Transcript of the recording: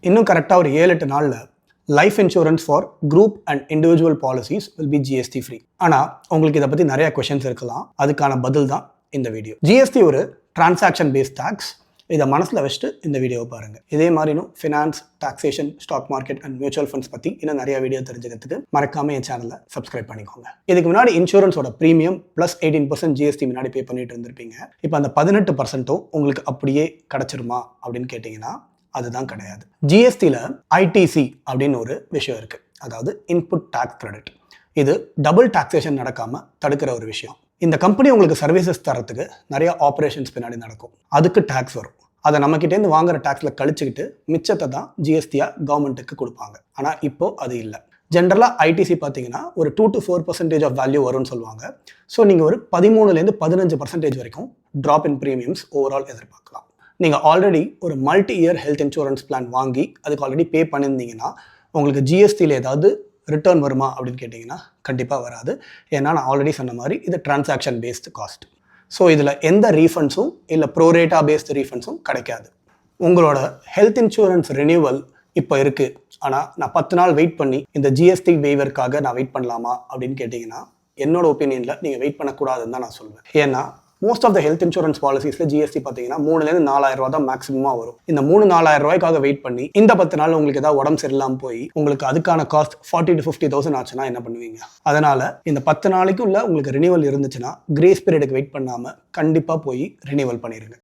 இன்னும் கரெக்டாக ஒரு 7-8 நாளில் life insurance for group and individual policies will be GST free. ஆனால் உங்களுக்கு இதை பற்றி நிறைய கொஷின்ஸ் இருக்கலாம். அதுக்கான பதில் தான் இந்த வீடியோ. ஜிஎஸ்டி ஒரு டிரான்சாக்ஷன் பேஸ்ட் டேக்ஸ். இதை மனசில் வச்சுட்டு இந்த வீடியோவை பாருங்கள். இதே மாதிரி இன்னும் finance, taxation, stock market and mutual funds பற்றி இன்னும் நிறைய வீடியோ தெரிஞ்சுக்கிறதுக்கு மறக்காம என் சேனலை சப்ஸ்கிரைப் பண்ணிக்கோங்க. இதுக்கு முன்னாடி இன்சூரன்ஸோட ப்ரீமியம் ப்ளஸ் 18% ஜிஎஸ்டி முன்னாடி பே பண்ணிட்டு இருந்திருப்பீங்க. இப்போ அந்த 18% உங்களுக்கு அப்படியே கிடச்சிருமா அப்படின்னு கேட்டிங்கன்னா அதுதான் கிடையாது. ஜிஎஸ்டியில் ஐடிசி அப்படின்னு ஒரு விஷயம் இருக்குது. அதாவது இன்புட் டேக்ஸ் கிரெடிட். இது டபுள் டாக்ஸேஷன் நடக்காமல் தடுக்கிற ஒரு விஷயம். இந்த கம்பெனி உங்களுக்கு சர்வீசஸ் தரத்துக்கு நிறைய ஆப்ரேஷன்ஸ் பின்னாடி நடக்கும். அதுக்கு டேக்ஸ் வரும். அதை நம்மக்கிட்டேருந்து வாங்குற டேக்ஸில் கழிச்சுக்கிட்டு மிச்சத்தை தான் ஜிஎஸ்டியாக கவர்மெண்ட்டுக்கு கொடுப்பாங்க. ஆனால் இப்போது அது இல்லை. ஜென்ரலாக ஐடிசி பார்த்தீங்கன்னா ஒரு 2 to 4% ஆஃப் வேல்யூ வரும்னு சொல்லுவாங்க. ஸோ நீங்கள் ஒரு 13-15% வரைக்கும் ட்ராப் இன் ப்ரீமியம்ஸ் ஓவரால் எதிர்பார்க்கலாம். நீங்கள் ஆல்ரெடி ஒரு multi year health insurance plan வாங்கி அதுக்கு ஆல்ரெடி பே பண்ணியிருந்தீங்கன்னா உங்களுக்கு ஜிஎஸ்டியில் ஏதாவது ரிட்டர்ன் வருமா அப்படின்னு கேட்டிங்கன்னா கண்டிப்பாக வராது. ஏன்னா நான் ஆல்ரெடி சொன்ன மாதிரி இது டிரான்சாக்ஷன் பேஸ்டு காஸ்ட். ஸோ இதில் எந்த ரீஃபண்ட்ஸும் இல்லை ப்ரோரேட்டா பேஸ்டு ரீஃபண்ட்ஸும் கிடைக்காது. உங்களோட ஹெல்த் இன்சூரன்ஸ் ரினியூவல் இப்போ இருக்குது, ஆனால் நான் 10 நாள் வெயிட் பண்ணி இந்த ஜிஎஸ்டி வேவருக்காக நான் வெயிட் பண்ணலாமா அப்படின்னு கேட்டிங்கன்னா என்னோட ஒப்பீனியனில் நீங்கள் வெயிட் பண்ணக்கூடாதுன்னு தான் நான் சொல்வேன். ஏன்னா most of the health insurance பாலிசிஸில் ஜிஎஸ்டி பார்த்தீங்கன்னா 3,000-4,000 ரூபா தான் மேக்ஸிமமாக வரும். இந்த 3-4,000 ரூபாய்க்காக வெயிட் பண்ணி இந்த 10 நாள் உங்களுக்கு ஏதாவது உடம்பு சரியில்லாமல் போய் உங்களுக்கு அதுக்கான காஸ்ட் 40,000-50,000 ஆச்சுன்னா என்ன பண்ணுவீங்க? அதனால் இந்த 10 நாளைக்குள்ள உங்களுக்கு ரினியூவல் இருந்துச்சுன்னா கிரேஸ் பீரியடுக்கு வெயிட் பண்ணாமல் கண்டிப்பாக போய் ரினியூவல் பண்ணிடுங்க.